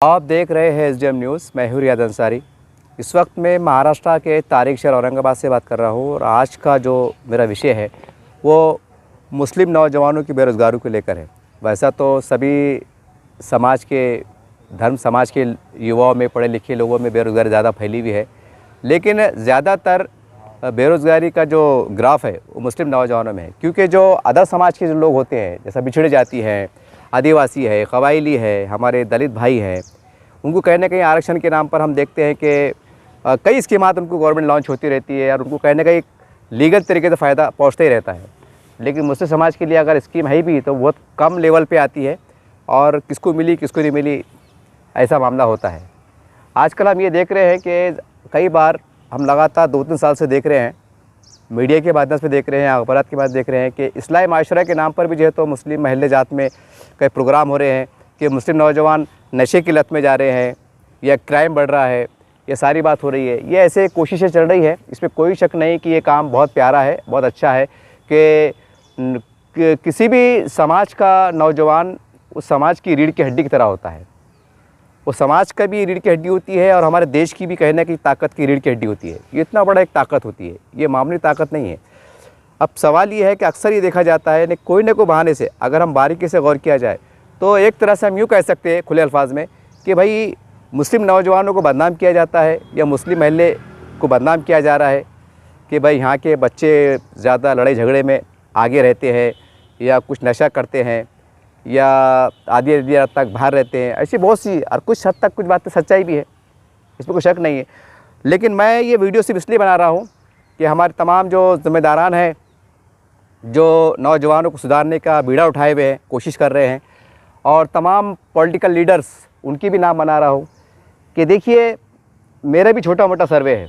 आप देख रहे हैं एसडीएम न्यूज़। मैं हूं रियाद अंसारी। इस वक्त मैं महाराष्ट्र के तारिक शहर औरंगाबाद से बात कर रहा हूं और आज का जो मेरा विषय है वो मुस्लिम नौजवानों की बेरोज़गारी को लेकर है। वैसा तो सभी समाज के धर्म समाज के युवाओं में, पढ़े लिखे लोगों में बेरोज़गारी ज़्यादा फैली हुई है, लेकिन ज़्यादातर बेरोज़गारी का जो ग्राफ है वो मुस्लिम नौजवानों में है। क्योंकि जो अदर समाज के जो लोग होते हैं, जैसा बिछड़े जाति है, आदिवासी है, कबायली है, हमारे दलित भाई हैं, उनको कहीं ना कहीं आरक्षण के नाम पर हम देखते हैं कि कई स्कीमात उनको गवर्नमेंट लॉन्च होती रहती है और उनको कहीं ना कहीं लीगल तरीके से फ़ायदा पहुंचता ही रहता है। लेकिन मुस्लिम समाज के लिए अगर स्कीम है भी तो बहुत कम लेवल पे आती है और किसको मिली किसको नहीं मिली ऐसा मामला होता है। आजकल हम ये देख रहे हैं कि कई बार हम लगातार 2-3 साल से देख रहे हैं, मीडिया के माध्यम से देख रहे हैं, अखबार के बाद देख रहे हैं कि इस्लाही माशरा के नाम पर भी जो है तो मुस्लिम महल्ले जात में कई प्रोग्राम हो रहे हैं कि मुस्लिम नौजवान नशे की लत में जा रहे हैं या क्राइम बढ़ रहा है, ये सारी बात हो रही है। ये ऐसे कोशिशें चल रही है, इसमें कोई शक नहीं कि ये काम बहुत प्यारा है, बहुत अच्छा है कि किसी भी समाज का नौजवान उस समाज की रीढ़ की हड्डी की तरह होता है। वो समाज का भी रीढ़ की हड्डी होती है और हमारे देश की भी कहीं ना कहीं ताकत की रीढ़ की हड्डी होती है। ये इतना बड़ा एक ताकत होती है, ये मामूली ताकत नहीं है। अब सवाल ये है कि अक्सर ये देखा जाता है कोई ना कोई बहाने से, अगर हम बारीकी से गौर किया जाए तो एक तरह से हम यूँ कह सकते हैं खुले अल्फाज में कि भाई मुस्लिम नौजवानों को बदनाम किया जाता है या मुस्लिम महल्ले को बदनाम किया जा रहा है कि भाई यहाँ के बच्चे ज़्यादा लड़ाई झगड़े में आगे रहते हैं या कुछ नशा करते हैं या आधी रात तक बाहर रहते हैं। ऐसी बहुत सी और कुछ हद तक कुछ बातें सच्चाई भी है, इसमें कोई शक नहीं है। लेकिन मैं ये वीडियो सिर्फ इसलिए बना रहा हूँ कि हमारे तमाम जो ज़िम्मेदारान हैं, जो नौजवानों को सुधारने का बीड़ा उठाए हुए हैं, कोशिश कर रहे हैं, और तमाम पॉलिटिकल लीडर्स उनकी भी नाम बना रहा हूँ कि देखिए मेरा भी छोटा मोटा सर्वे है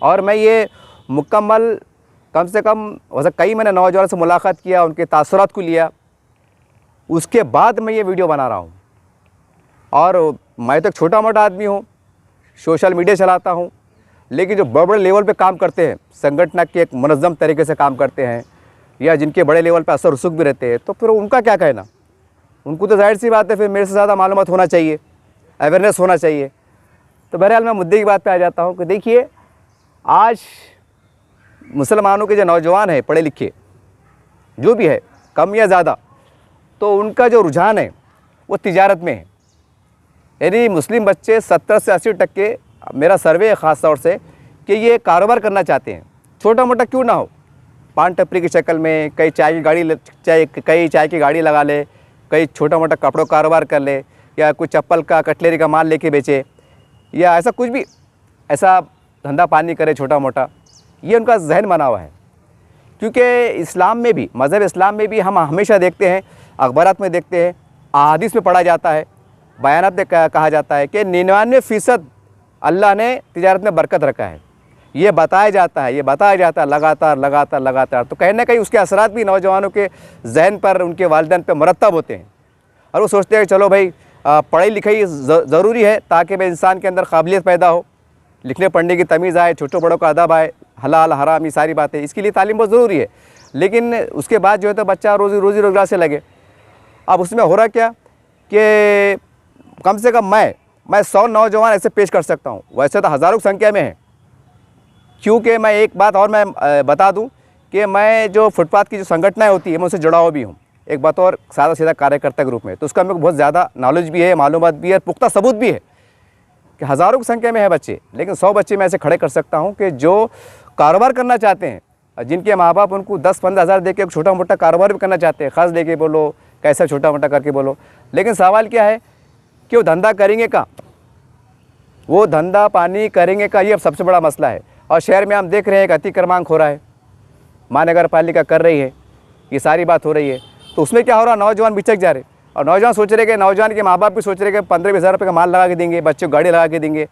और मैं ये मुकम्मल कम से कम वैसे कई मैंने नौजवानों से मुलाकात किया, उनके तासुरात को लिया, उसके बाद मैं ये वीडियो बना रहा हूँ। और मैं तो एक छोटा मोटा आदमी हूँ, सोशल मीडिया चलाता हूँ, लेकिन जो बड़े बड़े लेवल पे काम करते हैं, संगठन के एक मुनज़्ज़म तरीके से काम करते हैं या जिनके बड़े लेवल पे असर रसूख भी रहते हैं, तो फिर उनका क्या कहना। उनको तो जाहिर सी बात है फिर मेरे से ज़्यादा मालूमात होना चाहिए, अवेयरनेस होना चाहिए। तो बहरहाल मैं मुद्दे की बात पे आ जाता हूँ कि देखिए आज मुसलमानों के जो नौजवान हैं, पढ़े लिखे जो भी है, कम या ज़्यादा, तो उनका जो रुझान है वो तिजारत में है। यानी मुस्लिम बच्चे 70 से 80%, मेरा सर्वे है ख़ास तौर से, कि ये कारोबार करना चाहते हैं, छोटा मोटा क्यों ना हो, पान टपरी की शक्ल में, कई चाय की गाड़ी लगा ले, कई छोटा मोटा कपड़ों का कारोबार कर ले, या कुछ चप्पल का कटलेरी का माल लेके बेचे, या ऐसा कुछ भी ऐसा धंधा पानी करे छोटा मोटा। ये उनका जहन बना हुआ है। क्योंकि इस्लाम में भी, मज़हब इस्लाम में भी हम हमेशा देखते हैं, अखबारात में देखते हैं, अहादीस में पढ़ा जाता है, बयानात में कहा जाता है कि 99% अल्लाह ने तिजारत में बरकत रखा है। ये बताया जाता है लगातार। तो कहीं ना कहीं उसके असरात भी नौजवानों के जहन पर, उनके वालिदैन पर मरतब होते हैं और वो सोचते हैं चलो भाई पढ़ाई लिखाई ज़रूरी है ताकि भाई इंसान के अंदर काबिलियत पैदा हो, लिखने पढ़ने की तमीज़ आए, छोटों बड़ों का अदब आए, हलाल हराम ये सारी बातें, इसके लिए तालीम बहुत ज़रूरी है। लेकिन उसके बाद जो है तो बच्चा रोज़ी रोज़गार से लगे। अब उसमें हो रहा क्या कि कम से कम मैं 100 नौजवान ऐसे पेश कर सकता हूँ, वैसे तो हज़ारों की संख्या में है। क्योंकि मैं एक बात और मैं बता दूं कि मैं जो फुटपाथ की जो संगठनाएं होती है मैं उससे जुड़ा हुआ भी हूँ, एक बतौर सादा सीधा कार्यकर्ता के रूप में। तो उसका मेरे को बहुत ज़्यादा नॉलेज भी है, मालूमात भी है, पुख्ता सबूत भी है कि हज़ारों की संख्या में है बच्चे, लेकिन 100 बच्चे मैं ऐसे खड़े कर सकता हूँ कि जो कारोबार करना चाहते हैं, जिनके माँ बाप उनको 10-15 हज़ार दे के छोटा मोटा कारोबार भी करना चाहते हैं, ख़र्च दे के बोलो, कैसा छोटा मोटा करके बोलो। लेकिन सवाल क्या है कि वो धंधा करेंगे का, वो धंधा पानी करेंगे का, ये अब सबसे बड़ा मसला है। और शहर में हम देख रहे हैं कि अतिक्रमांक हो रहा है, महानगर पालिका कर रही है, ये सारी बात हो रही है। तो उसमें क्या हो रहा है, नौजवान बिचक जा रहे, और नौजवान सोच रहे कि, नौजवान के माँ बाप भी सोच रहे कि 15-20 हज़ार रुपये का माल लगा के देंगे, बच्चे को गाड़ी लगा के देंगे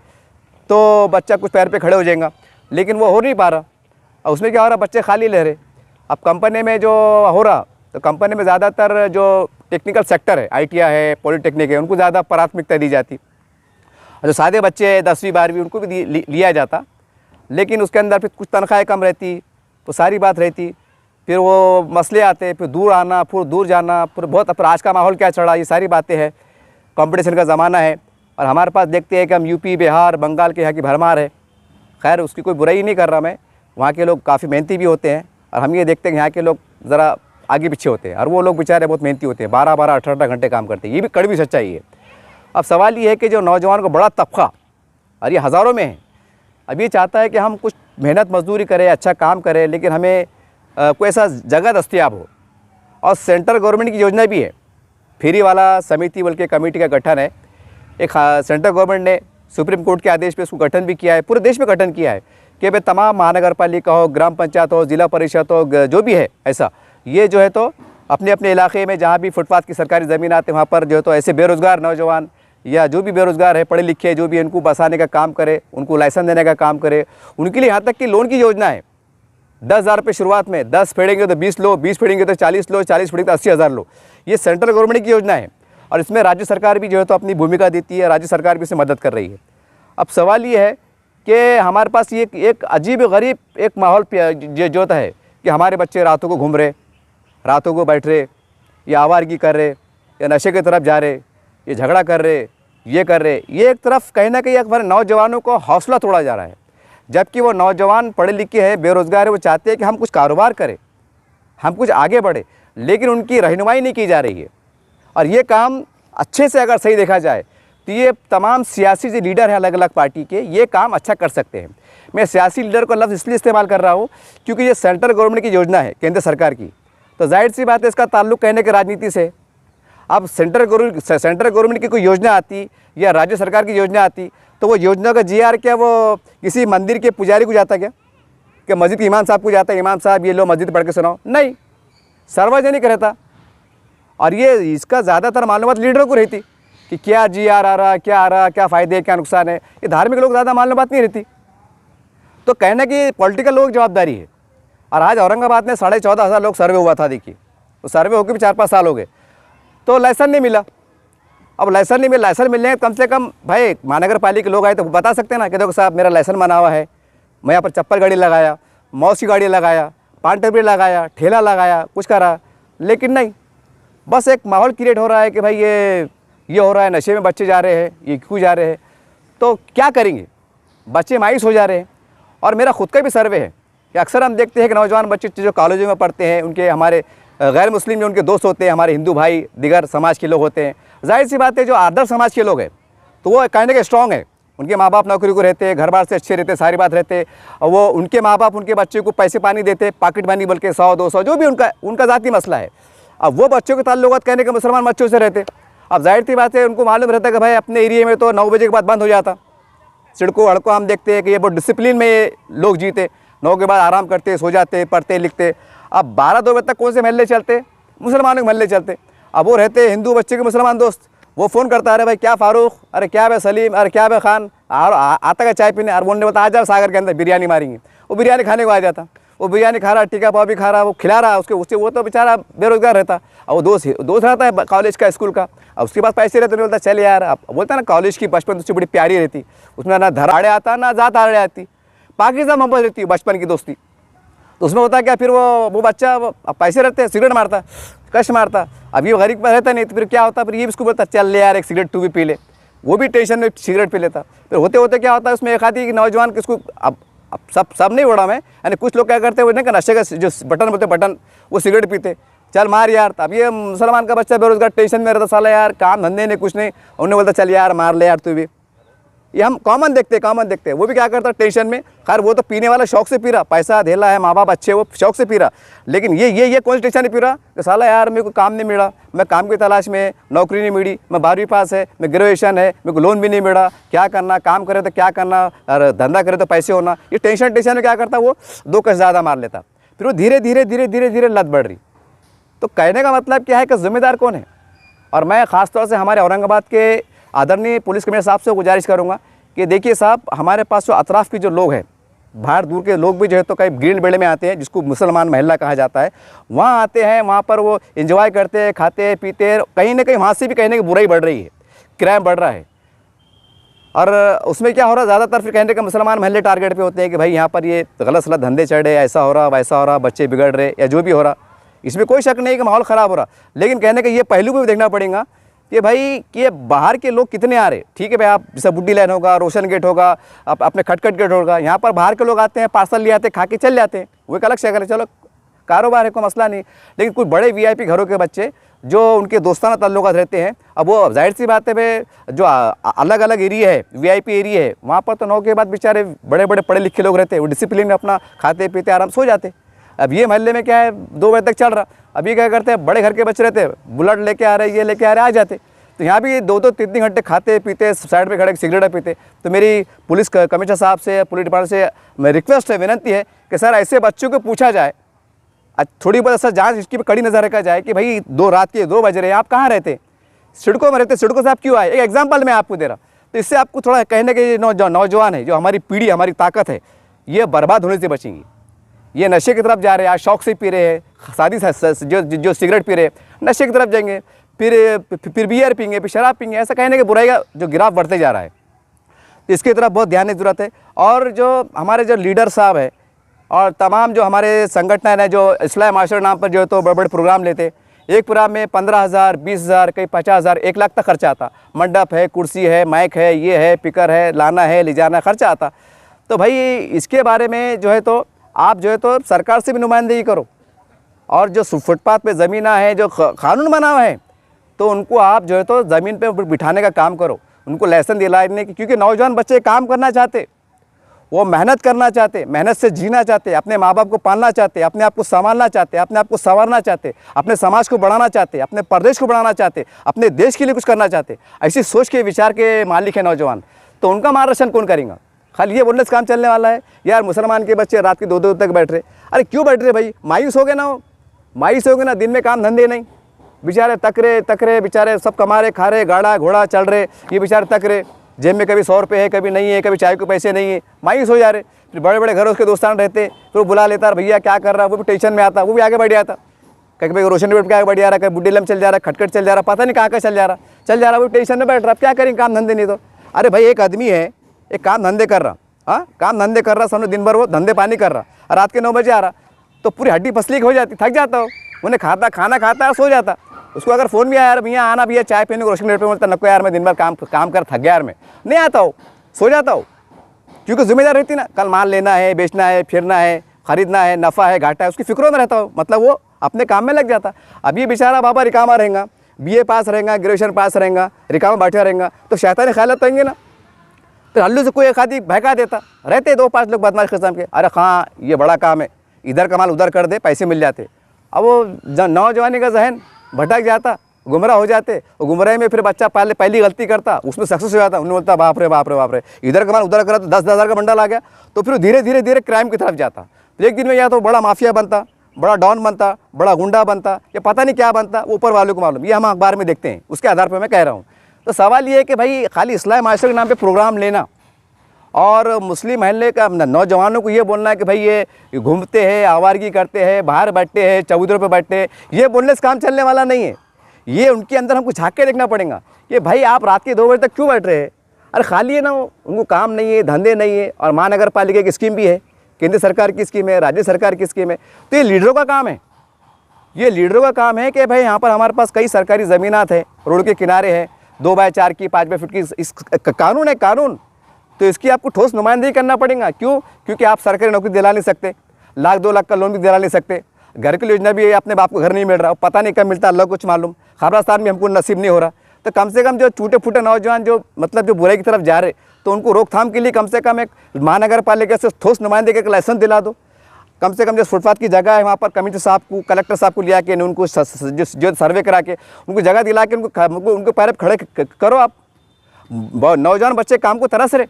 तो बच्चा कुछ पैर पे खड़े हो जाएगा, लेकिन वो हो नहीं पा रहा। और उसमें क्या हो रहा, बच्चे खाली ले रहे। अब कंपनी में जो हो रहा, तो कंपनी में ज़्यादातर जो टेक्निकल सेक्टर है, ITI है, पॉलिटेक्निक है, उनको ज़्यादा प्राथमिकता दी जाती। और जो सादे बच्चे 10वीं 12वीं उनको भी लिया जाता, लेकिन उसके अंदर फिर कुछ तनख्वाहें कम रहती, तो सारी बात रहती, फिर वो मसले आते, फिर दूर आना, फिर दूर जाना, फिर बहुत, फिर आज का माहौल क्या चढ़ा, ये सारी बातें हैं, कंपटीशन का ज़माना है। और हमारे पास देखते हैं कि हम यूपी, बिहार, बंगाल के यहाँ की भरमार है। खैर उसकी कोई बुराई नहीं कर रहा मैं, वहाँ के लोग काफ़ी मेहनती भी होते हैं और हम ये देखते हैं कि यहाँ के लोग ज़रा आगे पीछे होते हैं और वो लोग बेचारे बहुत मेहनती होते हैं, 12-12, 18 घंटे काम करते हैं। ये भी कड़वी सच्चाई है। अब सवाल ये है कि जो नौजवान को बड़ा तबका, और ये हज़ारों में है, अब ये चाहता है कि हम कुछ मेहनत मजदूरी करें, अच्छा काम करें, लेकिन हमें कोई ऐसा जगह दस्तियाब हो। और सेंट्रल गवर्नमेंट की योजना भी है, फ्री वाला समिति बल्कि कमेटी का गठन है। एक सेंट्रल गवर्नमेंट ने सुप्रीम कोर्ट के आदेश पे उसको गठन भी किया है, पूरे देश में गठन किया है कि भाई तमाम महानगर पालिका हो, ग्राम पंचायत हो, ज़िला परिषद हो, जो भी है ऐसा, ये जो है तो अपने अपने इलाके में जहाँ भी फुटपाथ की सरकारी ज़मीन आते हैं वहाँ पर जो है तो ऐसे बेरोज़गार नौजवान या जो भी बेरोज़गार है, पढ़े लिखे जो भी, इनको बसाने का काम करे, उनको लाइसेंस देने का काम करे। उनके लिए यहाँ तक कि लोन की योजना है। 10,000 रुपये शुरुआत में, 10 फेड़ेंगे तो 20 लो, 20 फेड़ेंगे तो 40 लो, 40 फेड़ेंगे तो 80,000 लो। ये सेंट्रल गवर्नमेंट की योजना है और इसमें राज्य सरकार भी जो है तो अपनी भूमिका देती है, राज्य सरकार भी इसे मदद कर रही है। अब सवाल ये है कि हमारे पास ये एक अजीब गरीब एक माहौल जो होता है कि हमारे बच्चे रातों को घूम रहे, रातों को बैठ रहे, या आवारगी कर रहे, या नशे की तरफ जा रहे, ये झगड़ा कर रहे, ये कर रहे। ये एक तरफ कहीं ना कहीं हमारे नौजवानों को हौसला तोड़ा जा रहा है, जबकि वो नौजवान पढ़े लिखे हैं, बेरोज़गार है, वो चाहते हैं कि हम कुछ कारोबार करें, हम कुछ आगे बढ़े, लेकिन उनकी रहनुमाई नहीं की जा रही है। और ये काम अच्छे से अगर सही देखा जाए तो ये तमाम सियासी जो लीडर हैं अलग अलग पार्टी के, ये काम अच्छा कर सकते हैं। मैं सियासी लीडर को लफ्ज़ इसलिए इस्तेमाल कर रहा हूँ क्योंकि ये सेंट्रल गवर्नमेंट की योजना है, केंद्र सरकार की, तो जाहिर सी बात है इसका ताल्लुक़ कहने के राजनीति से। अब सेंट्रल गवर्नमेंट की कोई योजना आती या राज्य सरकार की योजना आती तो वो योजना का GR क्या वो किसी मंदिर के पुजारी को जाता क्या, कि मस्जिद के इमाम साहब को जाता है, इमाम साहब ये लो मस्जिद पढ़ के सुनाओ? नहीं, सार्वजनिक रहता। और ये इसका ज़्यादातर मालूमात लीडरों को रहती कि क्या GR आ रहा, क्या आ रहा, क्या फ़ायदे, क्या नुकसान है। ये धार्मिक लोग ज़्यादा मालूमात नहीं रहती। तो कहना कि पॉलिटिकल लोग जवाबदारी है। और आज औरंगाबाद में 14,500 लोग सर्वे हुआ था, देखिए, तो सर्वे होकर भी 4-5 साल हो गए, तो लाइसेंस नहीं मिला। अब लाइसेंस नहीं मिला, लाइसेंस मिलने कम से कम भाई महानगर पालिका के लोग आए तो बता सकते हैं ना कि देखो साहब मेरा लाइसेंस बना हुआ है, मैं यहाँ पर चप्पल गाड़ी लगाया, मौस की गाड़ी लगाया, पान टेबल लगाया, ठेला लगाया, कुछ करा, लेकिन नहीं, बस एक माहौल क्रिएट हो रहा है कि भाई ये हो रहा है, नशे में बच्चे जा रहे हैं, ये क्यों जा रहे हैं, तो क्या करेंगे, बच्चे मायूस हो जा रहे हैं। और मेरा खुद का भी सर्वे है कि अक्सर हम देखते हैं कि नौजवान बच्चे जो कॉलेजों में पढ़ते हैं, उनके हमारे गैर मुस्लिम जो उनके दोस्त होते हैं, हमारे हिंदू भाई, दिगर समाज के लोग होते हैं, जाहिर सी बात है जो आदर्श समाज के लोग हैं तो वो कहने के स्ट्रॉन्ग है, उनके माँ बाप नौकरी को रहते हैं, घर बार से अच्छे रहते, सारी बात रहते, और वो उनके माँ बाप उनके बच्चे को पैसे पानी देते, पॉकेट मनी बल्कि 100-200 जो भी उनका ज़ाती मसला है। अब वो बच्चों के ताल्लुकात कहने के मुसलमान बच्चों से रहते। अब जाहिर सी बात है उनको मालूम रहता है कि भाई अपने एरिया में तो 9 बजे के बाद बंद हो जाता। सड़कों हड़कों हम देखते हैं कि ये बहुत डिसिप्लिन में ये लोग जीते, 9 के बाद आराम करते, सो जाते, पढ़ते लिखते। अब 12-2 बजे तक कौन से महल्ले चलते? मुसलमानों के महल्ले चलते। अब वो रहते हिंदू बच्चे के मुसलमान दोस्त, वो फ़ोन करता, अरे भाई क्या फ़ारूक, अरे क्या भाई सलीम, अरे क्या भाई खान, और आता का चाय पीने, और बोलने बता आ जाओ सागर के अंदर बिरयानी मारेंगे। वो बिरयानी खाने को आ जाता, वो बिरयानी खा रहा, टिक्का पाव भी खा रहा, वो खिला रहा उससे वो तो बेचारा बेरोजगार रहता। और वो दोस्त रहता है कॉलेज का, स्कूल का, अब उसके पास पैसे रहते, नहीं बोलता चल यार, अब बोलता ना कॉलेज की बचपन उससे बड़ी प्यारी रहती, उसमें ना धराड़े आता ना जात आड़े आती, पाकिस्तान मोहब्बत रहती बचपन की दोस्ती। तो उसमें होता क्या, फिर वो बच्चा पैसे रहते हैं, सिगरेट मारता, कश मारता। अब ये गरीब रहता नहीं तो फिर क्या होता, फिर ये इसको बोलता चल ले यार एक सिगरेट तू भी पी ले, वो भी टेंशन में सिगरेट पी लेता। फिर होते होते क्या होता है उसमें एक आधी नौजवान किसको, अब सब नहीं उड़ा मैं, यानी कुछ लोग क्या करते हैं वो नहीं, नशे का जो बटन बोलते बटन, वो सिगरेट पीते, चल मार यार। अब ये मुसलमान का बच्चा बेरोजगार टेंशन में रहता, साला यार काम धंधे नहीं कुछ नहीं, उन्हें बोलता चल यार मार ले यार तू भी। ये हम कॉमन देखते हैं। वो भी क्या करता टेंशन में, खैर वो तो पीने वाला शौक से पी रहा, पैसा धेला है, माँ बाप अच्छे, वो शौक से पी रहा। लेकिन ये कौन सी टेंशन नहीं पी रहा कि साला यार मेरे को काम नहीं मिला, मैं काम की तलाश में, नौकरी नहीं मिली, मैं 12वीं पास है, मैं ग्रेजुएशन है, मेरे को लोन भी नहीं मिला, क्या करना, काम करे तो क्या करना, और धंधा करे तो पैसे होना। ये टेंशन में क्या करता, वो 2 कश ज़्यादा मार लेता, फिर वो धीरे धीरे लत बढ़ रही। तो कहने का मतलब क्या है कि जिम्मेदार कौन है? और मैं ख़ासतौर से हमारे औरंगाबाद के आदरणीय पुलिस कमिश्नर साहब से गुजारिश करूँगा कि देखिए साहब, हमारे पास जो अतराफ़ के जो लोग हैं, बाहर दूर के लोग भी जो है तो कई ग्रीन बेल्ट में आते हैं, जिसको मुसलमान महल्ला कहा जाता है, वहाँ आते हैं, वहाँ पर वो एंजॉय करते हैं, खाते हैं, पीते हैं। कहीं ना कहीं वहाँ से भी कहने की बुराई बढ़ रही है, क्राइम बढ़ रहा है। और उसमें क्या हो रहा है, ज़्यादातर फिर कहने का मुसलमान महल्ले टारगेट पे होते हैं कि भाई यहाँ पर ये गलत सलत धंधे चढ़ रहे, ऐसा हो रहा, वैसा हो रहा, बच्चे बिगड़ रहे, या जो भी हो रहा। इसमें कोई शक नहीं कि माहौल ख़राब हो रहा, लेकिन कहने का ये पहलू भी देखना पड़ेगा कि भाई कि ये बाहर के लोग कितने आ रहे, ठीक है भाई, आप जैसे बुड्डी लाइन होगा, रोशन गेट होगा, अपने खटखट गेट होगा, यहाँ पर बाहर के लोग आते हैं, पार्सल ले आते हैं, खा के चल जाते हैं, वो एक अलग शक्ल है, चलो कारोबार है, कोई मसला नहीं। लेकिन कुछ बड़े वीआईपी घरों के बच्चे जो उनके दोस्ताना ताल्लुकात रहते हैं, अब वो जाहिर सी बात है भाई, जो अलग अलग एरिया है, वीआईपी एरिया है, वहाँ पर तो 9 के बाद बेचारे बड़े बड़े पढ़े लिखे लोग रहते हैं, वो डिसिप्लिन में अपना खाते पीते आराम सो जाते। अब ये मोहल्ले में क्या है, 2 बजे तक चल रहा, अभी क्या करते हैं, बड़े घर के बच्चे रहते हैं, बुलेट लेके आ रहे, ये लेके आ रहे, आ जाते। तो यहाँ भी 2-2 3-3 घंटे खाते पीते, साइड में खड़े सिगरेट पीते। तो मेरी पुलिस कमिश्नर साहब से, पुलिस डिपार्टमेंट से मैं रिक्वेस्ट है, विनती है कि सर ऐसे बच्चों को पूछा जाए, थोड़ी बहुत ऐसा जांच इसकी कड़ी नज़र रखा जाए कि भाई रात के 2 बज रहे हैं, आप कहाँ रहते, सिडको में रहते, सिडको से आप क्यों आए। एक एग्जाम्पल मैं आपको दे रहा, तो इससे आपको थोड़ा कहने के नौजवान है, जो हमारी पीढ़ी, हमारी ताकत है, ये बर्बाद होने से बचेंगी। ये नशे की तरफ जा रहे हैं, आज शौक से पी रहे हैं, शादी जो सिगरेट पी रहे हैं, नशे की तरफ जाएंगे, फिर बियर पीएंगे, फिर शराब पीएंगे, ऐसा कहने के बुराई का जो गिराफ बढ़ते जा रहा है, तो इसकी तरफ बहुत ध्यान की ज़रूरत है। और जो हमारे जो लीडर साहब है और तमाम जो हमारे संगठन है, जो इस्लाह माशरे नाम पर जो है तो बड़े बड़े प्रोग्राम लेते, एक प्रोग्राम में 15,000, 20,000, कहीं 50,000, 1 लाख तक खर्चा आता। मंडप है, कुर्सी है, माइक है, ये है, पिकर है, लाना है, ले जाना, खर्चा आता। तो भाई इसके बारे में जो है तो आप जो है तो सरकार से भी नुमाइंदगी करो, और जो फुटपाथ पे ज़मीन है, जो कानून बना हुआ है, तो उनको आप जो है तो ज़मीन पे बिठाने का काम करो, उनको लाइसेंस दिलाने की, क्योंकि नौजवान बच्चे काम करना चाहते, वो मेहनत करना चाहते, मेहनत से जीना चाहते, अपने माँ बाप को पालना चाहते, अपने आप को संभालना चाहते, अपने आप को संवारना चाहते, अपने समाज को बढ़ाना चाहते, अपने प्रदेश को बढ़ाना चाहते, अपने देश के लिए कुछ करना चाहते। ऐसी सोच के विचार के मालिक है नौजवान, तो उनका मार्गदर्शन कौन करेगा। खाली ये बोलने से काम चलने वाला है। यार मुसलमान के बच्चे रात के 2-2 तक बैठ रहे, अरे क्यों बैठ रहे भाई, मायूस हो गए ना, वो मायूस हो गए ना, दिन में काम धंधे नहीं, बेचारे तकरे बेचारे सब कमा रहे, खा रहे, गाड़ा घोड़ा चल रहे, ये बेचारे तकरे, जेब में कभी 100 रुपये है, कभी नहीं है, कभी चाय के पैसे नहीं है, मायूस हो जा रहे। फिर बड़े बड़े घरों उसके दोस्तान रहते, फिर वो बुला लेता, भैया क्या कर रहा है, वो भी टेंशन में आता, वो भी आगे बढ़ जाता, कहीं भाई रोशन रोड पे आगे बढ़ जा रहा, कहीं बुड्ढे लम चल जा रहा, खटखट चल जा रहा, पता नहीं कहाँ का चल जा रहा, वो टेंशन में बैठ रहा, अब क्या करेंगे, काम धंधे नहीं तो। अरे भाई एक आदमी है, एक काम धंधे कर रहा, हाँ काम धंधे कर रहा, समझो दिन भर वो धंधे पानी कर रहा, और रात के 9 बजे आ रहा, तो पूरी हड्डी पसली हो जाती, थक जाता हो, उन्हें खाना खाता है, सो जाता। उसको अगर फ़ोन भी आया, यार भैया आना भैया चाय पीने को, रोशन रेट पे बोलता, नको यार मैं दिन भर काम कर थक गया यार, मैं नहीं आता हो, सो जाता हो, क्योंकि जिम्मेदार रहती ना, कल माल लेना है, बेचना है, फिरना है, खरीदना है, नफ़ा है, घाटा है, उसकी फिक्रों में रहता हो, मतलब वो अपने काम में लग जाता। अब ये बेचारा बाबा रिकामा रहेगा, BA पास रहेगा, ग्रेजुएशन पास रहेगा, रिकामा बैठा रहेगा, तो शैतानी ख्यालात आएंगे ना, तो हल्लू से कोई एक आदमी बहका देता, रहते 2-5 लोग बदमाश किस्म के, अरे हाँ ये बड़ा काम है, इधर का माल उधर कर दे, पैसे मिल जाते। अब वो नौजवानी का जहन भटक जाता, गुमराह हो जाते, और गुमराह में फिर बच्चा पहली गलती करता, उसमें सक्सेस हो जाता, उन्हें बोलता बाप रे बाप रे बाप रे, इधर का माल उधर करा तो 10-10 हज़ार का बंडल आ गया, तो फिर धीरे धीरे क्राइम की तरफ जाता। तो एक दिन में या तो बड़ा माफिया बनता, बड़ा डॉन बनता, बड़ा गुंडा बनता, या पता नहीं क्या बनता, ऊपर वालों को मालूम, ये हम अखबार में देखते हैं, उसके आधार पर मैं कह रहा हूँ। तो सवाल ये है कि भाई खाली इस्लाह माशरे के नाम पर प्रोग्राम लेना और मुस्लिम महल्ले का नौजवानों को ये बोलना है कि भाई ये घूमते हैं, आवारगी करते हैं, बाहर बैठते हैं, चबूतरों पे बैठते हैं, ये बोलने से काम चलने वाला नहीं है। ये उनके अंदर हमको झाँक के देखना पड़ेगा कि भाई आप रात के 2 बजे तक क्यों बैठ रहे हैं। अरे खाली है ना, उनको काम नहीं है, धंधे नहीं है, और महानगर पालिका की स्कीम भी है, केंद्र सरकार की स्कीम है, राज्य सरकार की स्कीम है, तो ये लीडरों का काम है। ये लीडरों का काम है कि भाई यहाँ पर हमारे पास कई सरकारी ज़मीनात है, रोड के किनारे है, 2x4 की 5 फुट की, इस कानून है कानून, तो इसकी आपको ठोस नुमाइंदगी करना पड़ेगा। क्यों? क्योंकि आप सरकारी नौकरी दिला नहीं सकते, 1-2 लाख का लोन भी दिला नहीं सकते, घर की योजना भी अपने बाप को घर नहीं मिल रहा, पता नहीं कब मिलता, अल्लाह कुछ मालूम, खबरस्तान में हमको नसीब नहीं हो रहा। तो कम से कम जो टूटे फूटे नौजवान जो मतलब जो बुराई की तरफ जा रहे, तो उनको रोकथाम के लिए कम से कम एक महानगर पालिका से ठोस नुमाइंदगी का लाइसेंस दिला दो। कम से कम जो फुटपाथ की जगह है वहाँ पर कमिश्नर साहब को, कलेक्टर साहब को लिया के उनको जो सर्वे करा के उनको जगह दिला के उनको पैर खड़े करो। आप नौजवान बच्चे काम को तरस रहे,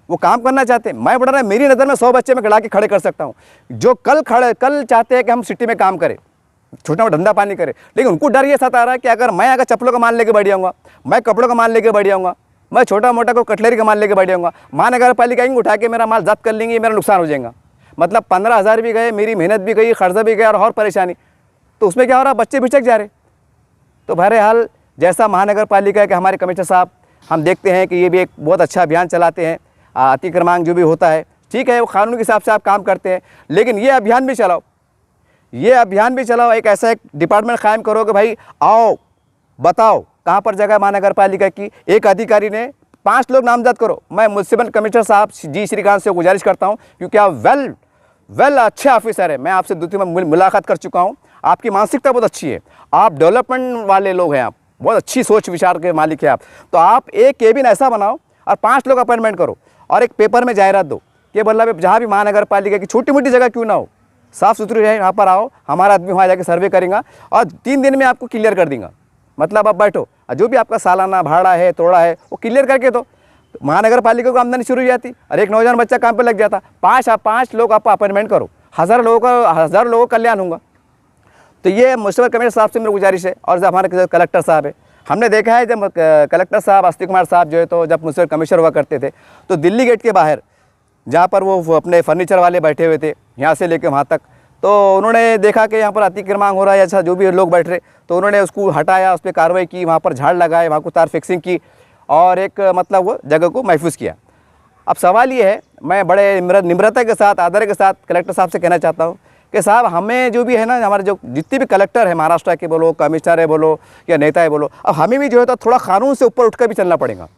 वो काम करना चाहते हैं। मैं बढ़ रहा है, मेरी नज़र में 100 बच्चे में खड़ा के खड़े कर सकता हूँ जो कल चाहते हैं कि हम सिटी में काम करें, छोटा मोटा धंधा पानी करें, लेकिन उनको डर ये सता रहा है कि अगर चप्पलों का माल लेके बढ़ जाऊँगा, मैं कपड़ों का माल लेके बढ़ जाऊँगा, मैं छोटा मोटा को कटलरी का माल लेके बढ़ जाऊँगा, महानगर पालिका आएंगे उठा के मेरा माल जब्त कर लेंगे, मेरा नुकसान हो जाएगा। मतलब 15,000 भी गए, मेरी मेहनत भी गई, खर्चा भी गया और परेशानी। तो उसमें क्या हो रहा, बच्चे भिचक जा रहे। तो बहरहाल जैसा महानगर पालिका के हमारे कमिश्नर साहब, हम देखते हैं कि ये भी एक बहुत अच्छा अभियान चलाते हैं, अतिक्रमण जो भी होता है, ठीक है, वो कानून के हिसाब से आप काम करते हैं, लेकिन ये अभियान भी चलाओ, ये अभियान भी चलाओ। एक ऐसा एक डिपार्टमेंट कायम करो कि भाई आओ बताओ कहाँ पर जगह महानगर पालिका की? एक अधिकारी ने 5 लोग नामजद करो। मैं म्युनिसिपल कमिश्नर साहब जी श्रीकांत से गुजारिश करता हूँ, क्योंकि आप वेल अच्छे ऑफिसर हैं। मैं आपसे 2-3 बार मुलाकात कर चुका हूँ। आपकी मानसिकता बहुत अच्छी है, आप डेवलपमेंट वाले लोग हैं, आप बहुत अच्छी सोच विचार के मालिक हैं आप। तो आप एक केबिन ऐसा बनाओ और 5 लोग अपॉइंटमेंट करो और एक पेपर में जाहिरात दो कि मतलब जहाँ भी महानगर पालिका की छोटी मोटी जगह क्यों ना हो, साफ़ सुथरी रहे, यहाँ पर आओ, हमारा आदमी वहाँ जाके सर्वे करेगा और 3 दिन में आपको क्लियर कर देंगे। मतलब आप बैठो, जो भी आपका सालाना भाड़ा है, तोड़ा है, वो क्लियर करके दो, महानगर पालिका को आमदनी शुरू हो जाती और एक नौजवान बच्चा काम पे लग जाता। 5 लोग आप अपॉइंटमेंट करो, 1000 लोगों का कल्याण होगा। तो ये म्युनिसिपल कमिश्नर साहब से मेरी गुजारिश है। और जब हमारे कलेक्टर साहब है, हमने देखा है जब कलेक्टर साहब अस्तिक कुमार साहब जो है, तो जब म्युनिसिपल कमिश्नर हुआ करते थे, तो दिल्ली गेट के बाहर जहाँ पर वो अपने फर्नीचर वाले बैठे हुए थे, यहाँ से लेकर वहाँ तक, तो उन्होंने देखा कि यहाँ पर अतिक्रमण हो रहा है, अच्छा जो भी लोग बैठ रहे, तो उन्होंने उसको हटाया, उस पर कार्रवाई की, वहाँ पर झाड़ लगाए, वहाँ को तार फिक्सिंग की और एक मतलब वो जगह को महफूज किया। अब सवाल ये है, मैं बड़े निम्रता के साथ, आदर के साथ कलेक्टर साहब से कहना चाहता हूँ कि साहब, हमें जो भी है ना, हमारे जो जितने भी कलेक्टर है महाराष्ट्र के बोलो, कमिश्नर है बोलो या नेता है बोलो, अब हमें भी जो है तो थोड़ा कानून से ऊपर उठकर भी चलना पड़ेगा।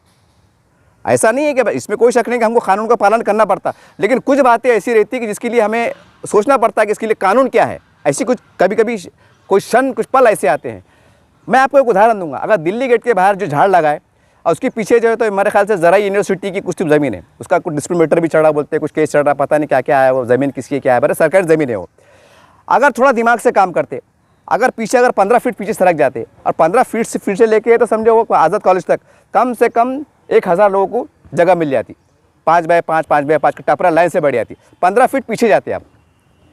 ऐसा नहीं है कि इसमें कोई शक नहीं कि हमको कानून का पालन करना पड़ता, लेकिन कुछ बातें ऐसी रहती है कि जिसके लिए हमें सोचना पड़ता है कि इसके लिए कानून क्या है। ऐसी कुछ कभी कभी कुछ पल ऐसे आते हैं। मैं आपको एक उदाहरण दूंगा। अगर दिल्ली गेट के बाहर जो झाड़ लगाए और उसके पीछे जो है तो मेरे ख्याल से ज़रा यूनिवर्सिटी की कुछ ज़मीन है, उसका कुछ डिस्प्यूट मैटर भी चढ़ा बोलते हैं, कुछ केस चढ़ रहा, पता नहीं क्या क्या है, वो ज़मीन किसकी क्या है, बड़े सरकारी ज़मीन है वो। अगर थोड़ा दिमाग से काम करते, अगर 15 फीट पीछे सरक जाते और 15 फीट से लेके तो समझो वो आज़ाद कॉलेज तक कम से कम 1000 लोगों को जगह मिल जाती। 5 बाय 5 का टपरा लाइन से बढ़ जाती। 15 फीट पीछे जाते आप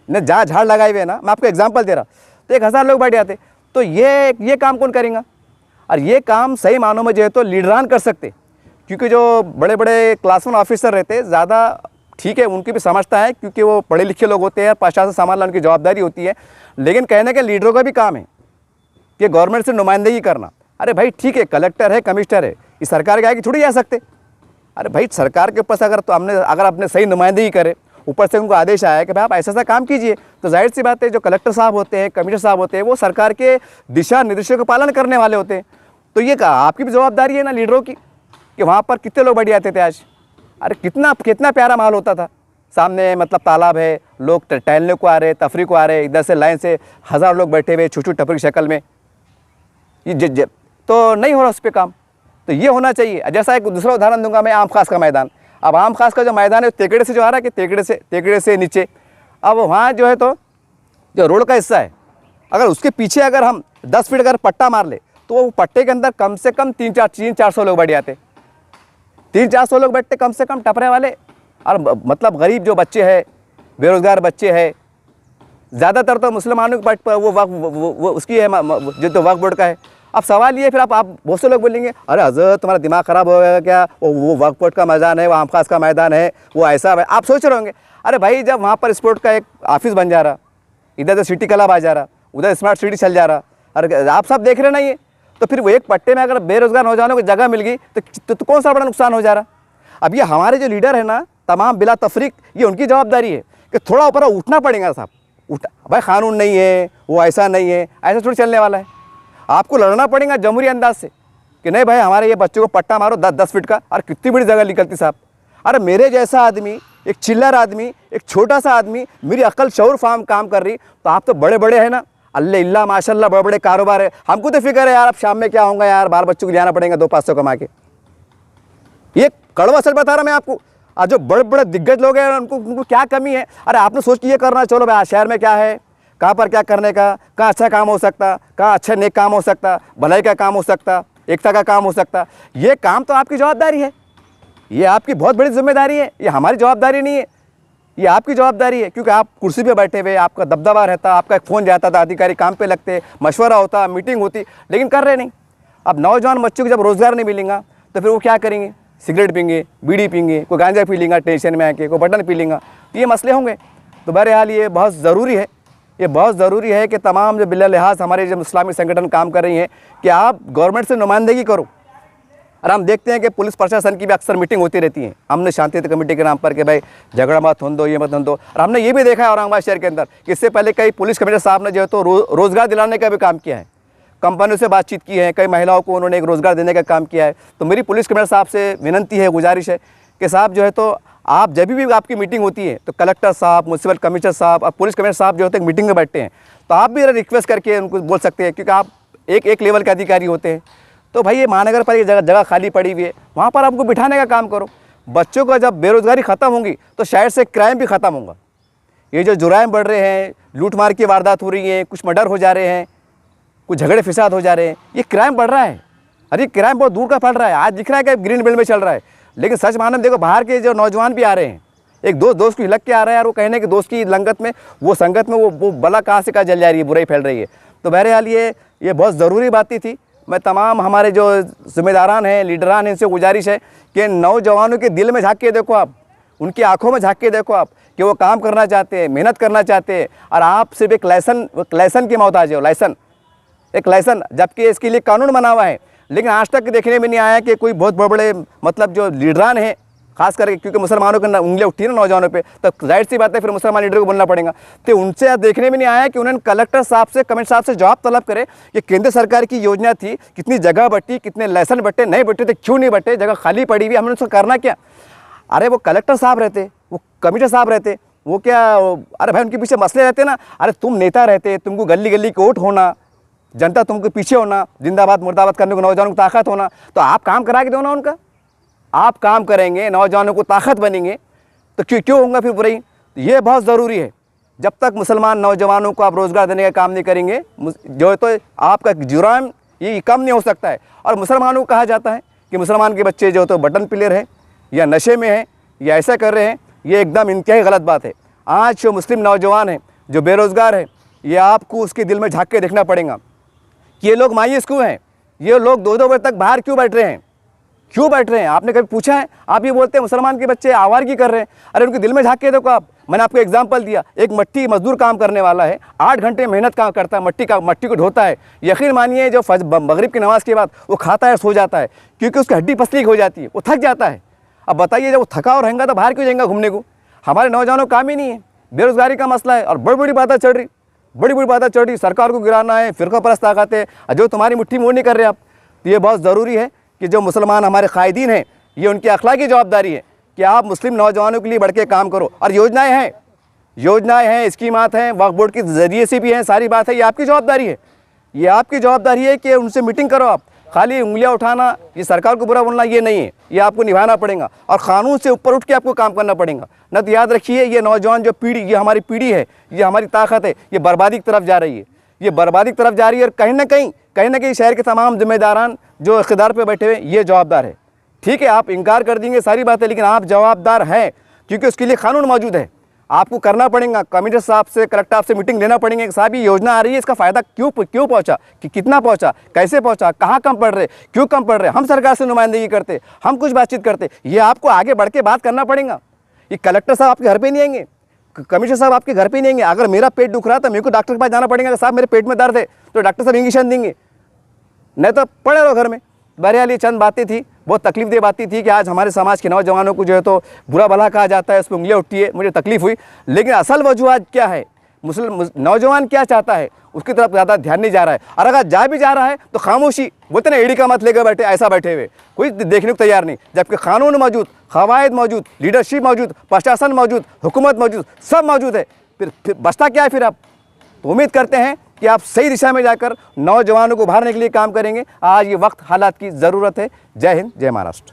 न, जहाँ झाड़ लगाए हुए ना, मैं आपको एग्जांपल दे रहा, तो 1000 लोग बैठ जाते। तो ये काम कौन करेगा? और ये काम सही मानों में जो है तो लीडरान कर सकते, क्योंकि जो बड़े बड़े क्लास 1 ऑफिसर रहते ज़्यादा ठीक है, उनकी भी समझता है, क्योंकि वो पढ़े लिखे लोग होते हैं, प्रशासन संभालना उनकी जवाबदारी होती है। लेकिन कहने के लीडरों का भी काम है कि गवर्नमेंट से नुमाइंदगी करना। अरे भाई ठीक है, कलेक्टर है, कमिश्नर है, इस सरकार के आगे थोड़ी जा सकते। अरे भाई सरकार के ऊपर से अगर आपने सही नुमाइंदगी करे, ऊपर से उनको आदेश आया कि भाई आप ऐसा काम कीजिए, तो जाहिर सी बात है जो कलेक्टर साहब होते हैं, कमिश्नर साहब होते हैं, वो सरकार के दिशा निर्देशों का पालन करने वाले होते हैं। तो ये आपकी भी जवाबदारी है ना लीडरों की, कि वहाँ पर कितने लोग बैठ जाते थे आज। अरे कितना प्यारा माहौल होता था। सामने मतलब तालाब है, लोग टहलने को आ रहे, तफरी को आ रहे, इधर से लाइन से 1000 लोग बैठे हुए छोटी टपरी की शक्ल में। ये तो नहीं हो रहा उस पर काम, तो ये होना चाहिए। जैसा एक दूसरा उदाहरण दूंगा मैं, आम खास का मैदान। अब आम खास का जो मैदान है तेकड़े से जो आ रहा है कि तेकड़े से नीचे, अब वहाँ जो है तो जो रोड का हिस्सा है, अगर उसके पीछे अगर हम 10 फीट अगर पट्टा मार ले, तो वो पट्टे के अंदर कम से कम 300-400 लोग बैठ जाते। 300-400 लोग बैठते कम से कम टपरे वाले। और मतलब गरीब जो बच्चे हैं, बेरोज़गार बच्चे हैं, ज़्यादातर तो मुसलमानों के पट पर वो उसकी है जो तो वक्फ बोर्ड का है। अब सवाल ये, फिर आप बहुत से लोग बोलेंगे अरे हज़रत तुम्हारा दिमाग ख़राब हो गया क्या, वो वक्फ बोर्ड का मैदान है, वो आम खास का मैदान है, वो ऐसा है। आप सोच रहे होंगे अरे भाई जब वहाँ पर स्पोर्ट का एक ऑफिस बन जा रहा, इधर से सिटी क्लब आ जा रहा, उधर स्मार्ट सिटी चल जा रहा, अरे आप सब देख रहे ना ये, तो फिर वो एक पट्टे में अगर बेरोज़गार नौजवानों को जगह मिल गई तो कौन सा बड़ा नुकसान हो जा रहा। अब ये हमारे जो लीडर है ना, तमाम बिला तफरीक, ये उनकी जवाबदारी है कि थोड़ा ऊपर उठना पड़ेगा साहब। भाई कानून नहीं है, वो ऐसा नहीं है, ऐसा थोड़ी चलने वाला है। आपको लड़ना पड़ेगा जमहूरी अंदाज से कि नहीं भाई हमारे ये बच्चों को पट्टा मारो 10 फीट का, और कितनी बड़ी जगह निकलती साहब। अरे मेरे जैसा आदमी, एक चिल्लर आदमी, एक छोटा सा आदमी, मेरी अकल शऊर फार्म काम कर रही, तो आप तो बड़े बड़े हैं ना, अल्लाह माशाल्लाह, बड़े बड़े कारोबार है। हमको तो फिक्र है यार अब शाम में क्या होगा यार, बाल बच्चों को जाना पड़ेगा 200-500 कमा के। ये कड़वा सच बता रहा मैं आपको। आज जो बड़े बड़े दिग्गज लोग हैं उनको क्या कमी है। अरे आपने सोच के ये करना, चलो भाई शहर में क्या है, कहाँ पर क्या करने का, कहाँ अच्छा काम हो सकता, कहाँ अच्छा नेक काम हो सकता, भलाई का काम हो सकता, एकता का काम हो सकता। ये काम तो आपकी जवाबदारी है, ये आपकी बहुत बड़ी जिम्मेदारी है, ये हमारी जवाबदारी नहीं है, ये आपकी जवाबदारी है। क्योंकि आप कुर्सी पे बैठे हुए, आपका दबदबा रहता, आपका एक फ़ोन जाता था, अधिकारी काम पे लगते, मशवरा होता, मीटिंग होती, लेकिन कर रहे नहीं। अब नौजवान बच्चों को जब रोज़गार नहीं मिलेगा तो फिर वो क्या करेंगे, सिगरेट पीएंगे, बीड़ी पीएंगे, कोई गांजा पी लेंगे टेंशन में आके, कोई बटन पी लेंगे, तो ये मसले होंगे। तो बहरहाल ये बहुत ज़रूरी है, ये बहुत ज़रूरी है कि तमाम जो बिला लिहाज हमारे जब इस्लामी संगठन काम कर रही हैं कि आप गवर्नमेंट से नुमाइंदगी करो। और हम देखते हैं कि पुलिस प्रशासन की भी अक्सर मीटिंग होती रहती है, हमने शांति कमेटी के नाम पर कि भाई झगड़ा मत होने दो, ये मत होने दो। और हमने ये भी देखा है औरंगाबाद शहर के अंदर कि इससे पहले कई पुलिस कमिश्नर साहब ने जो है तो रोज़गार दिलाने का भी काम किया है। कंपनियों से बातचीत की है, कई महिलाओं को उन्होंने एक रोज़गार देने का काम किया है। तो मेरी पुलिस कमिश्नर साहब से विनंती है, गुजारिश है कि साहब जो है तो आप जब भी आपकी मीटिंग होती है तो कलेक्टर साहब, म्यूनसिपल कमिश्नर साहब और पुलिस कमिश्नर साहब जो होते हैं मीटिंग में बैठते हैं, तो आप भी रिक्वेस्ट करके उनको बोल सकते हैं, क्योंकि आप एक लेवल के अधिकारी होते हैं। तो भाई ये महानगर पालिका जगह खाली पड़ी हुई है, वहाँ पर आपको बिठाने का काम करो। बच्चों का जब बेरोज़गारी ख़त्म होगी तो शायद से क्राइम भी ख़त्म होगा। ये जो जुराइम बढ़ रहे हैं, लूट मार की वारदात हो रही है, कुछ मर्डर हो जा रहे हैं, कुछ झगड़े फिसाद हो जा रहे हैं, ये क्राइम बढ़ रहा है। अरे क्राइम बहुत दूर का फैल रहा है। आज दिख रहा है कि ग्रीन बेल्ट में चल रहा है, लेकिन सच मानो देखो बाहर के जो नौजवान भी आ रहे हैं, एक दोस्त को हिलक के आ रहा है यार, वो कहने कि दोस्त की लंगत में, वो संगत में वो बला कहाँ से कहाँ जल जा रही है, बुराई फैल रही है। तो बहरहाल ये बहुत ज़रूरी बातें थी। मैं तमाम हमारे जो जिम्मेदारान हैं, लीडरान हैं, इनसे गुजारिश है कि नौजवानों के दिल में झाँक के देखो आप, उनकी आंखों में झाँक के देखो आप कि वो काम करना चाहते हैं, मेहनत करना चाहते हैं, और आप सिर्फ एक लाइसेंस की मोहताज हो, एक लाइसेंस, जबकि इसके लिए कानून बना हुआ है। लेकिन आज तक देखने में नहीं आया कि कोई बहुत बड़े मतलब जो लीडरान हैं, खास करके क्योंकि मुसलमानों की उंगलियां उठती है ना नौजवानों पे, तो जाहिर सी बात है फिर मुसलमान लीडर को बोलना पड़ेगा। तो उनसे आज देखने में नहीं आया कि उन्होंने कलेक्टर साहब से, कमिश्नर साहब से जवाब तलब करे कि केंद्र सरकार की योजना थी, कितनी जगह बटी, कितने लाइसेंस बटे, नहीं बटे तो क्यों नहीं बटे, जगह खाली पड़ी हुई, हमने उसको करना क्या। अरे वो कलेक्टर साहब रहते, वो कमिश्नर साहब रहते, वो क्या, अरे भाई उनके पीछे मसले रहते ना। अरे तुम नेता रहते, तुमको गली गली कोर्ट होना, जनता तुमको पीछे होना, जिंदाबाद मुर्दाबाद करने को नौजवानों को ताकत होना, तो आप काम करा के दो ना उनका। आप काम करेंगे, नौजवानों को ताकत बनेंगे, तो क्यों होगा फिर बुराई। तो ये बहुत ज़रूरी है। जब तक मुसलमान नौजवानों को आप रोज़गार देने का काम नहीं करेंगे, जो है तो आपका जुर्म ये कम नहीं हो सकता है। और मुसलमानों को कहा जाता है कि मुसलमान के बच्चे जो तो बटन प्लेयर हैं, या नशे में हैं, या ऐसा कर रहे हैं, ये एकदम इंतहाई गलत बात है। आज जो मुस्लिम नौजवान हैं, जो बेरोज़गार है, ये आपको उसके दिल में झाँक के देखना पड़ेगा कि ये लोग मायूस क्यों हैं, ये लोग 2-2 बजे तक बाहर क्यों बैठ रहे हैं, क्यों बैठ रहे हैं। आपने कभी पूछा है? आप ये बोलते हैं मुसलमान के बच्चे आवारगी कर रहे हैं। अरे उनके दिल में झाँक के देखो आप। मैंने आपको एग्जांपल दिया, एक मट्टी मजदूर काम करने वाला है, 8 घंटे मेहनत काम करता है, मट्टी को ढोता है। यकीन मानिए जो मगरिब की नमाज़ के बाद वो खाता है, सो जाता है, क्योंकि उसकी हड्डी पसली हो जाती है, वो थक जाता है। अब बताइए जब वो थका और रहेगा तो बाहर क्यों जाएगा घूमने को। हमारे नौजवानों का काम ही नहीं है, बेरोज़गारी का मसला है, और बड़ी बातें चढ़ रही, सरकार को गिराना है, फ़िरका परस्त ताकत है, जो तुम्हारी मुट्ठी मोड़ नहीं कर रहे आप। तो ये बहुत ज़रूरी है कि जो मुसलमान हमारे कायदीन हैं, ये उनकी अखलाकी जवाबदारी है कि आप मुस्लिम नौजवानों के लिए बढ़ के काम करो। और योजनाएं हैं, स्कीमात हैं, वक्फ बोर्ड के ज़रिए से भी हैं, सारी बात है, ये आपकी जवाबदारी है। ये आपकी जवाबदारी है कि उनसे मीटिंग करो आप। खाली उंगलियां उठाना, ये सरकार को बुरा बोलना, ये नहीं है, ये आपको निभाना पड़ेगा और क़ानून से ऊपर उठ के आपको काम करना पड़ेगा। न तो याद रखिए ये नौजवान जो पीढ़ी, ये हमारी पीढ़ी है, ये हमारी ताकत है, ये बर्बादी की तरफ जा रही है, और कहीं ना कहीं शहर के तमाम जिम्मेदारान जो इक़्तिदार पे बैठे हुए ये जवाबदार है। ठीक है, आप इनकार कर देंगे सारी बातें, लेकिन आप जवाबदार हैं, क्योंकि उसके लिए कानून मौजूद है। आपको करना पड़ेगा, कमिश्नर साहब से, कलेक्टर साहब से मीटिंग लेना पड़ेंगे कि साहब ये योजना आ रही है, इसका फ़ायदा क्यों पहुंचा, कि कितना पहुंचा, कैसे पहुंचा, कहाँ कम पड़ रहे, क्यों कम पड़ रहे। हम सरकार से नुमाइंदगी करते, हम कुछ बातचीत करते, ये आपको आगे बढ़ के बात करना पड़ेगा। ये कलेक्टर साहब आपके घर पर नहीं आएंगे, कमिश्नर साहब आपके घर पे नहीं आएंगे। अगर मेरा पेट दुख रहा है तो मेरे को डॉक्टर के पास जाना पड़ेगा कि साहब मेरे पेट में दर्द है, तो डॉक्टर साहब इंजेक्शन देंगे, नहीं तो पड़े रहो घर में। बहरहाल ये चंद बातें थी, बहुत तकलीफ दे बातें थी कि आज हमारे समाज के नौजवानों को जो है तो बुरा भला कहा जाता है, उस पर उंगलियाँ उठती है, मुझे तकलीफ़ हुई। लेकिन असल वजूहत क्या है, मुस्लिम नौजवान क्या चाहता है, उसकी तरफ ज़्यादा ध्यान नहीं जा रहा है। और अगर जा भी जा रहा है तो खामोशी, बोलते ना एड़ी का मत लेकर बैठे, ऐसा बैठे हुए, कोई देखने को तैयार नहीं। जबकि कानून मौजूद, क़वायद मौजूद, लीडरशिप मौजूद, प्रशासन मौजूद, हुकूमत मौजूद, सब मौजूद है, फिर बचता क्या है फिर आप। तो उम्मीद करते हैं कि आप सही दिशा में जाकर नौजवानों को उभारने के लिए काम करेंगे। आज ये वक्त हालात की ज़रूरत है। जय हिंद, जय महाराष्ट्र।